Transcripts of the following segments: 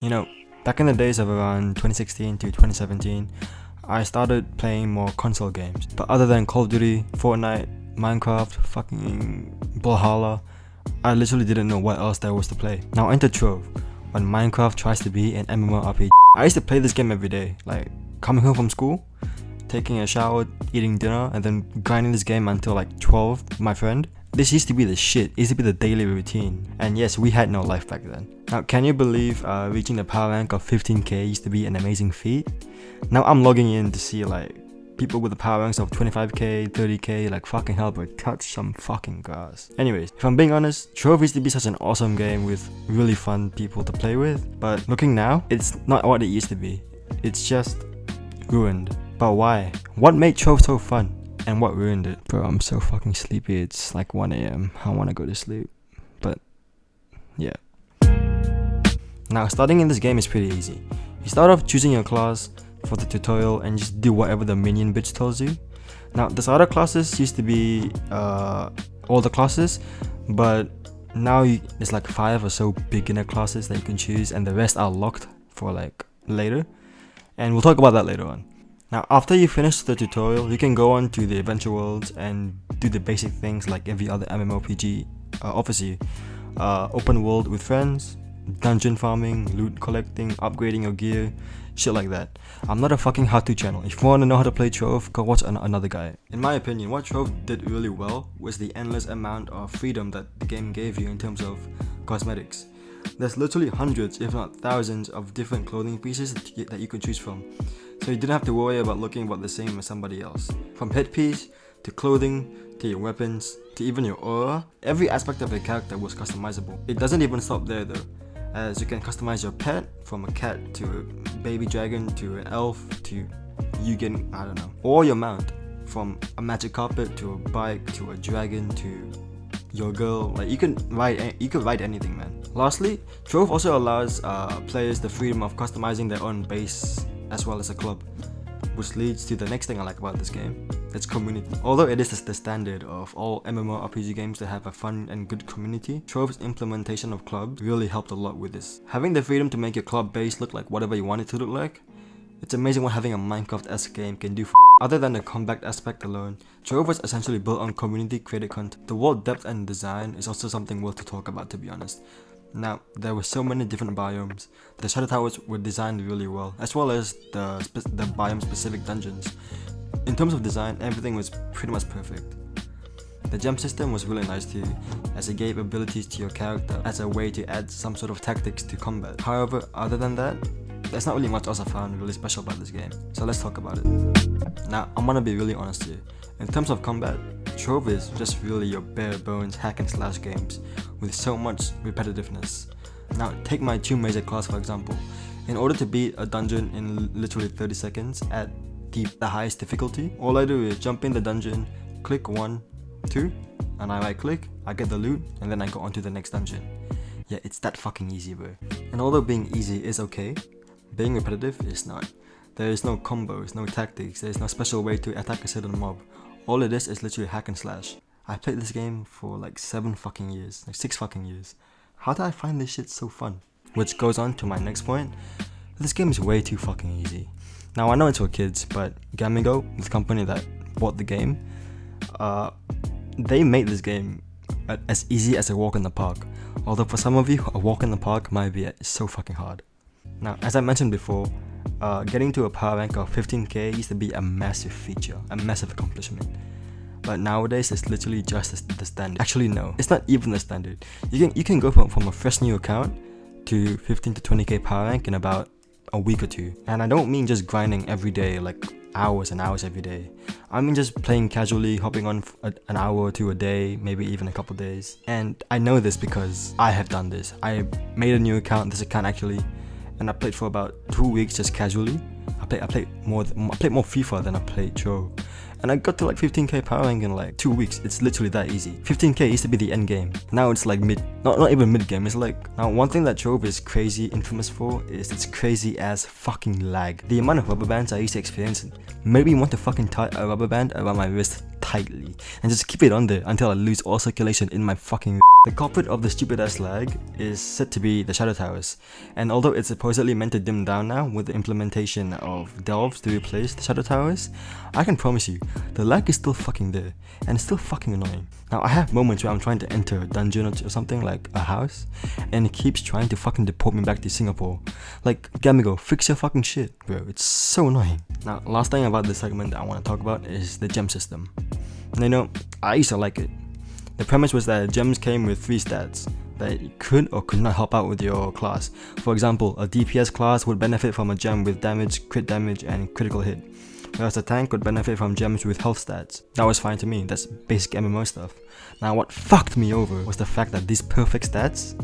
You know, back in the days of around 2016 to 2017, I started playing more console games. But other than Call of Duty, Fortnite, Minecraft, fucking Brawlhalla, I literally didn't know what else there was to play. Now enter Trove, when Minecraft tries to be an MMORPG. I used to play this game every day, like coming home from school, taking a shower, eating dinner, and then grinding this game until like 12 with my friend. This used to be the shit, it used to be the daily routine. And yes, we had no life back then. Now, can you believe reaching the power rank of 15k used to be an amazing feat? Now I'm logging in to see like people with the power ranks of 25k, 30k, like fucking hell bro, touch some fucking grass. Anyways, if I'm being honest, Trove used to be such an awesome game with really fun people to play with, but looking now, it's not what it used to be. It's just ruined. But why? What made Trove so fun? And what ruined it? Bro, I'm so fucking sleepy, it's like 1 AM. I wanna go to sleep. But, yeah. Now, starting in this game is pretty easy. You start off choosing your class for the tutorial and just do whatever the minion bitch tells you. Now, the starter classes used to be all the classes, but now there's like 5 or so beginner classes that you can choose, and the rest are locked for like later. And we'll talk about that later on. Now, after you finish the tutorial, you can go on to the adventure worlds and do the basic things like every other MMORPG offers you. Open world with friends, dungeon farming, loot collecting, upgrading your gear, shit like that. I'm not a fucking how-to channel. If you want to know how to play Trove, go watch another guy. In my opinion, what Trove did really well was the endless amount of freedom that the game gave you in terms of cosmetics. There's literally hundreds, if not thousands, of different clothing pieces that you can choose from. So you didn't have to worry about looking about the same as somebody else. From headpiece, to clothing, to your weapons, to even your aura, every aspect of your character was customizable. It doesn't even stop there though, as you can customize your pet, from a cat to a baby dragon to an elf to you getting, I don't know, or your mount, from a magic carpet to a bike to a dragon to your girl. Like you could ride anything, man. Lastly, Trove also allows players the freedom of customizing their own base as well as a club, which leads to the next thing I like about this game. It's community. Although it is the standard of all MMORPG games to have a fun and good community, Trove's implementation of club really helped a lot with this. Having the freedom to make your club base look like whatever you want it to look like, it's amazing what having a Minecraft-esque game can do for. Other than the combat aspect alone, Trove was essentially built on community-created content. The world depth and design is also something worth to talk about, to be honest. Now, there were so many different biomes. The shadow towers were designed really well, as well as the biome-specific dungeons. In terms of design, everything was pretty much perfect. The gem system was really nice too, as it gave abilities to your character as a way to add some sort of tactics to combat. However, other than that, there's not really much else I found really special about this game, so let's talk about it. Now, I'm gonna be really honest here. In terms of combat, Trove is just really your bare bones hack and slash games with so much repetitiveness. Now, take my 2 major class for example. In order to beat a dungeon in literally 30 seconds at the highest difficulty, all I do is jump in the dungeon, click 1, 2, and I right click, I get the loot, and then I go on to the next dungeon. Yeah, it's that fucking easy, bro. And although being easy is okay, being repetitive is not. There is no combos, no tactics, there is no special way to attack a certain mob. All it is literally hack and slash. I played this game for like 7 fucking years, like 6 fucking years. How did I find this shit so fun? Which goes on to my next point. This game is way too fucking easy. Now I know it's for kids, but Gamigo, the company that bought the game, they made this game as easy as a walk in the park. Although for some of you, a walk in the park might be so fucking hard. Now, as I mentioned before, getting to a power rank of 15k used to be a massive feature, a massive accomplishment. But nowadays, it's literally just the standard. Actually, no, it's not even the standard. You can go from a fresh new account to 15 to 20k power rank in about a week or 2. And I don't mean just grinding every day, like hours and hours every day. I mean just playing casually, hopping on an hour or 2 a day, maybe even a couple days. And I know this because I have done this. I made a new account, this account actually, and I played for about 2 weeks just casually. I played more FIFA than I played Trove. And I got to like 15k power rank in like 2 weeks. It's literally that easy. 15k used to be the end game. Now it's like not even mid game. It's like, now one thing that Trove is crazy infamous for is its crazy ass fucking lag. The amount of rubber bands I used to experience made me want to fucking tie a rubber band around my wrist tightly and just keep it on there until I lose all circulation in my fucking. The culprit of the stupid ass lag is said to be the shadow towers, and although it's supposedly meant to dim down now with the implementation of delves to replace the shadow towers, I can promise you, the lag is still fucking there, and it's still fucking annoying. Now I have moments where I'm trying to enter a dungeon or something like a house, and it keeps trying to fucking deport me back to Singapore. Like, Gamigo, fix your fucking shit, bro, it's so annoying. Now, last thing about this segment that I want to talk about is the gem system. And you know, I used to like it. The premise was that gems came with 3 stats that you could or could not help out with your class. For example, a DPS class would benefit from a gem with damage, crit damage, and critical hit, whereas a tank would benefit from gems with health stats. That was fine to me, that's basic MMO stuff. Now what fucked me over was the fact that these perfect stats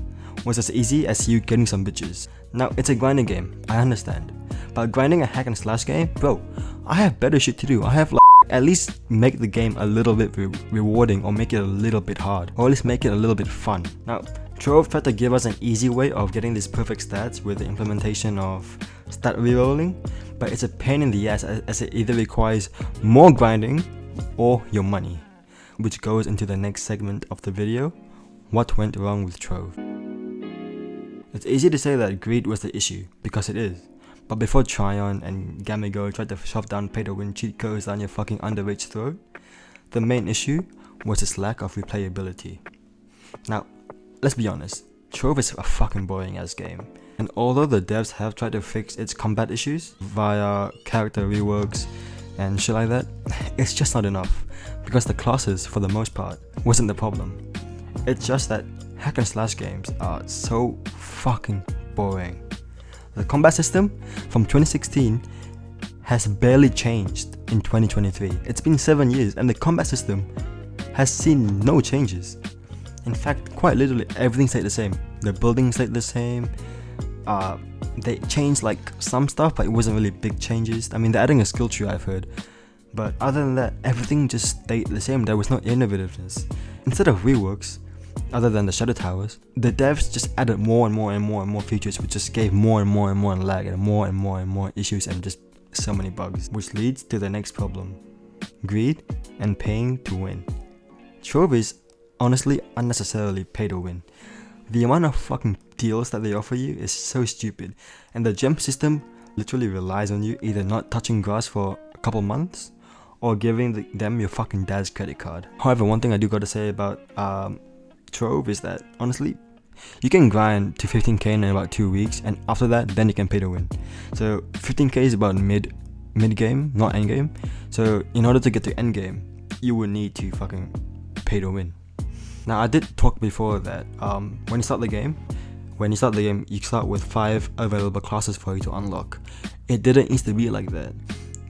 was as easy as you getting some bitches. Now it's a grinding game, I understand, but grinding a hack and slash game, bro, I have better shit to do. I have at least make the game a little bit rewarding, or make it a little bit hard, or at least make it a little bit fun. Now, Trove tried to give us an easy way of getting these perfect stats with the implementation of stat rerolling, but it's a pain in the ass as it either requires more grinding or your money, which goes into the next segment of the video, what went wrong with Trove. It's easy to say that greed was the issue, because it is. But before Tryon and Gamigo tried to shove down pay-to-win cheat codes down your fucking underage throat, the main issue was its lack of replayability. Now, let's be honest, Trove is a fucking boring ass game, and although the devs have tried to fix its combat issues via character reworks and shit like that, it's just not enough, because the classes, for the most part, wasn't the problem. It's just that hack and slash games are so fucking boring. The combat system from 2016 has barely changed in 2023. It's been 7 years and the combat system has seen no changes. In fact, quite literally everything stayed the same. The buildings stayed the same. They changed like some stuff, but it wasn't really big changes. I mean, they're adding a skill tree, I've heard. But other than that, everything just stayed the same. There was no innovativeness. Instead of reworks, other than the shadow towers, the devs just added more and more and more and more features, which just gave more and more and more lag and more issues and just so many bugs, which leads to the next problem: greed and paying to win. Trove is honestly unnecessarily pay to win. The amount of fucking deals that they offer you is so stupid, and the gem system literally relies on you either not touching grass for a couple months or giving them your fucking dad's credit card. However, one thing I do gotta say about Trove is that honestly, you can grind to 15k in about 2 weeks, and after that, then you can pay to win. So 15k is about mid game, not end game. So in order to get to end game, you would need to fucking pay to win. Now I did talk before that when you start the game, you start with 5 available classes for you to unlock. It didn't used to be like that.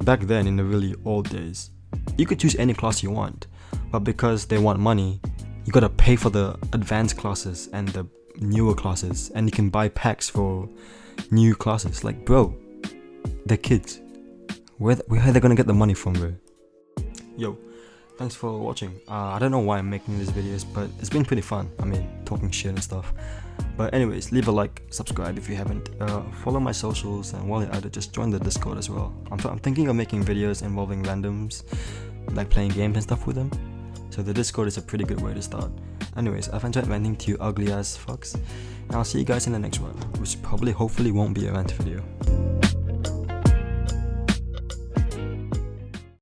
Back then, in the really old days, you could choose any class you want, but because they want money, you gotta pay for the advanced classes and the newer classes, and you can buy packs for new classes. Like, bro, they're kids. Where are they gonna get the money from, bro? Yo, thanks for watching. I don't know why I'm making these videos, but it's been pretty fun. I mean, talking shit and stuff. But anyways, leave a like, subscribe if you haven't. Follow my socials, and while you're at it, just join the Discord as well. I'm thinking of making videos involving randoms, like playing games and stuff with them. So the Discord is a pretty good way to start. Anyways, I've enjoyed ranting to you ugly ass fucks, and I'll see you guys in the next one, which hopefully won't be a rant video.